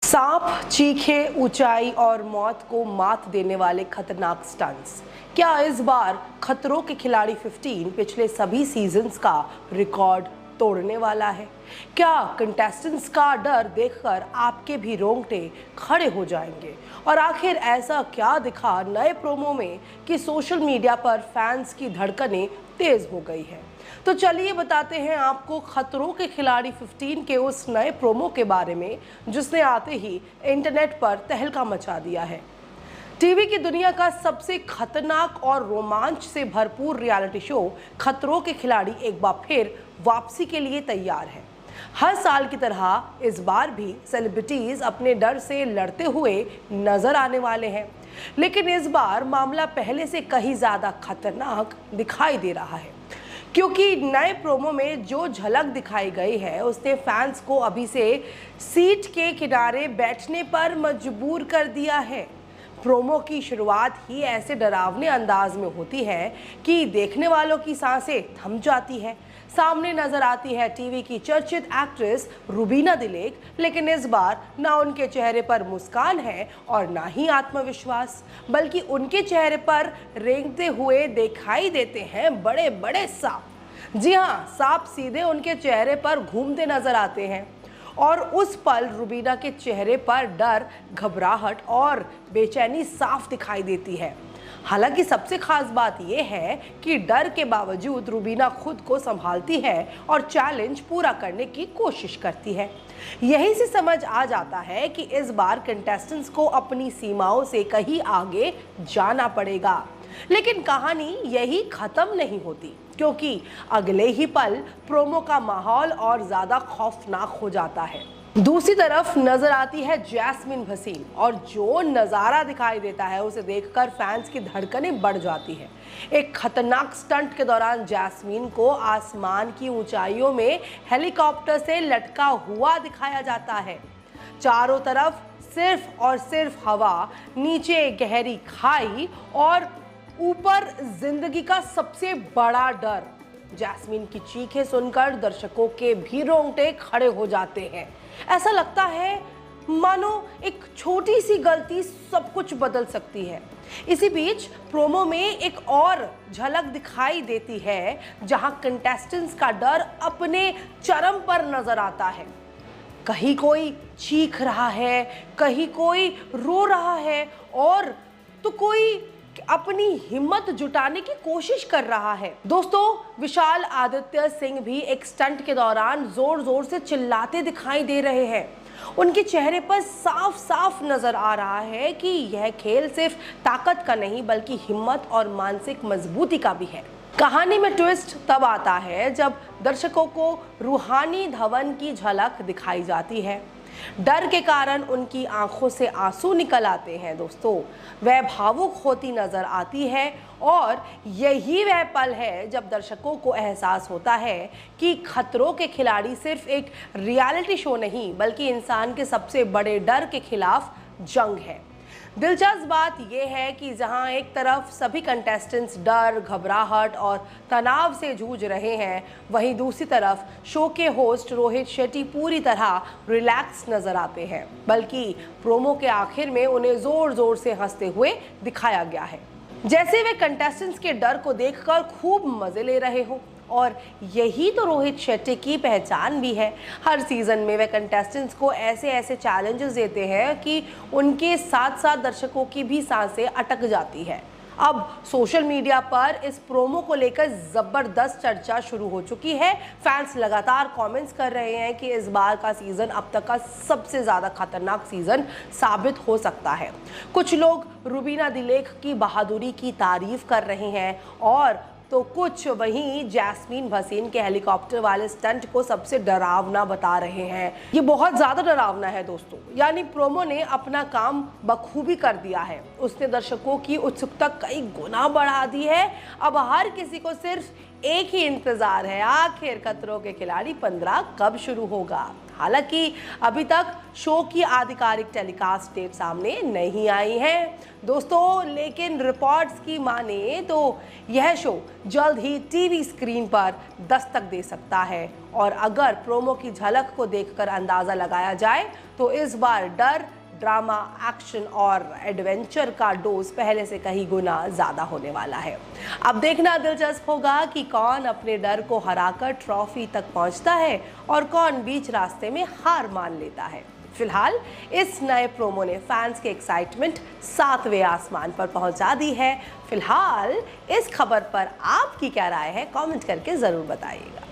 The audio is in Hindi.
सांप, चीखे, ऊंचाई और मौत को मात देने वाले खतरनाक स्टंट्स। क्या इस बार खतरों के खिलाड़ी 15 पिछले सभी सीजन्स का रिकॉर्ड तोड़ने वाला है? क्या कंटेस्टेंट्स का डर देखकर आपके भी रोंगटे खड़े हो जाएंगे? और आखिर ऐसा क्या दिखा नए प्रोमो में कि सोशल मीडिया पर फैंस की धड़कनें तेज हो गई है? तो चलिए बताते हैं आपको खतरों के खिलाड़ी 15 के उस नए प्रोमो के बारे में जिसने आते ही इंटरनेट पर तहलका मचा दिया है। टीवी की दुनिया का सबसे खतरनाक और रोमांच से भरपूर रियलिटी शो खतरों के खिलाड़ी एक बार फिर वापसी के लिए तैयार है। हर साल की तरह इस बार भी सेलिब्रिटीज अपने डर से लड़ते हुए नजर आने वाले हैं, लेकिन इस बार मामला पहले से कहीं ज्यादा खतरनाक दिखाई दे रहा है, क्योंकि नए प्रोमो में जो झलक दिखाई गई है उसने फैंस को अभी से सीट के किनारे बैठने पर मजबूर कर दिया है। प्रोमो की शुरुआत ही ऐसे डरावने अंदाज में होती है कि देखने वालों की सांसें थम जाती है। सामने नजर आती है टीवी की चर्चित एक्ट्रेस रुबीना दिलेख, लेकिन इस बार ना उनके चेहरे पर मुस्कान है और ना ही आत्मविश्वास, बल्कि उनके चेहरे पर रेंगते हुए दिखाई देते हैं बड़े बड़े सांप। जी हाँ, सांप सीधे उनके चेहरे पर घूमते नजर आते हैं और उस पल रुबीना के चेहरे पर डर, घबराहट और बेचैनी साफ दिखाई देती है। हालांकि सबसे खास बात यह है कि डर के बावजूद रुबीना खुद को संभालती है और चैलेंज पूरा करने की कोशिश करती है। यही से समझ आ जाता है कि इस बार कंटेस्टेंट्स को अपनी सीमाओं से कहीं आगे जाना पड़ेगा। लेकिन कहानी यही खत्म नहीं होती, क्योंकि अगले ही पल प्रोमो का माहौल और ज्यादा खौफनाक हो जाता है। दूसरी तरफ नजर आती है जैस्मीन भसीन, और जो नज़ारा दिखाई देता है उसे देखकर फैंस की धड़कनें बढ़ जाती है। एक खतरनाक स्टंट के दौरान जैस्मीन को आसमान की ऊंचाइयों में हेलीकॉप्टर से लटका हुआ दिखाया जाता है। चारों तरफ सिर्फ और सिर्फ हवा, नीचे गहरी खाई और ऊपर जिंदगी का सबसे बड़ा डर। जैस्मीन की चीखें सुनकर दर्शकों के भी रोंगटे खड़े हो जाते हैं। ऐसा लगता है मानो एक छोटी सी गलती सब कुछ बदल सकती है। इसी बीच प्रोमो में एक और झलक दिखाई देती है जहां कंटेस्टेंट्स का डर अपने चरम पर नजर आता है। कहीं कोई चीख रहा है, कहीं कोई रो रहा है और तो कोई अपनी हिम्मत जुटाने की कोशिश कर रहा है। दोस्तों, विशाल आदित्य सिंह भी एक स्टंट के दौरान जोर जोर से चिल्लाते दिखाई दे रहे हैं। उनके चेहरे पर साफ साफ नजर आ रहा है कि यह खेल सिर्फ ताकत का नहीं बल्कि हिम्मत और मानसिक मजबूती का भी है। कहानी में ट्विस्ट तब आता है जब दर्शकों को रूहानी धवन की झलक दिखाई जाती है। डर के कारण उनकी आंखों से आंसू निकल आते हैं। दोस्तों, वह भावुक होती नजर आती है और यही वह पल है जब दर्शकों को एहसास होता है कि खतरों के खिलाड़ी सिर्फ एक रियलिटी शो नहीं बल्कि इंसान के सबसे बड़े डर के खिलाफ जंग है। दिलचस्प बात यह है कि जहां एक तरफ सभी कंटेस्टेंट्स डर, घबराहट और तनाव से जूझ रहे हैं, वहीं दूसरी तरफ शो के होस्ट रोहित शेट्टी पूरी तरह रिलैक्स नजर आते हैं, बल्कि प्रोमो के आखिर में उन्हें जोर जोर से हंसते हुए दिखाया गया है, जैसे वे कंटेस्टेंट्स के डर को देखकर खूब मजे ले रहे हो। और यही तो रोहित शेट्टी की पहचान भी है। हर सीजन में वे कंटेस्टेंट्स को ऐसे ऐसे चैलेंजेस देते हैं कि उनके साथ साथ दर्शकों की भी सांसें अटक जाती है। अब सोशल मीडिया पर इस प्रोमो को लेकर ज़बरदस्त चर्चा शुरू हो चुकी है। फैंस लगातार कमेंट्स कर रहे हैं कि इस बार का सीज़न अब तक का सबसे ज़्यादा खतरनाक सीज़न साबित हो सकता है। कुछ लोग रुबीना दिलेख की बहादुरी की तारीफ कर रहे हैं और तो कुछ वहीं जैस्मीन भसीन के हेलीकॉप्टर वाले स्टंट को सबसे डरावना बता रहे हैं। ये बहुत ज़्यादा डरावना है दोस्तों। यानी प्रोमो ने अपना काम बखूबी कर दिया है। उसने दर्शकों की उत्सुकता कई गुना बढ़ा दी है। अब हर किसी को सिर्फ एक ही इंतजार है, आखिर खतरों के खिलाड़ी 15 कब शुरू होगा। हालांकि अभी तक शो की आधिकारिक टेलीकास्ट डेट सामने नहीं आई है दोस्तों, लेकिन रिपोर्ट्स की माने तो यह शो जल्द ही टीवी स्क्रीन पर दस्तक दे सकता है। और अगर प्रोमो की झलक को देखकर अंदाजा लगाया जाए तो इस बार डर, ड्रामा, एक्शन और एडवेंचर का डोज पहले से कहीं गुना ज़्यादा होने वाला है। अब देखना दिलचस्प होगा कि कौन अपने डर को हराकर ट्रॉफी तक पहुंचता है और कौन बीच रास्ते में हार मान लेता है। फिलहाल इस नए प्रोमो ने फैंस के एक्साइटमेंट 7वें आसमान पर पहुंचा दी है। फिलहाल इस खबर पर आपकी क्या राय है, कमेंट करके ज़रूर बताइएगा।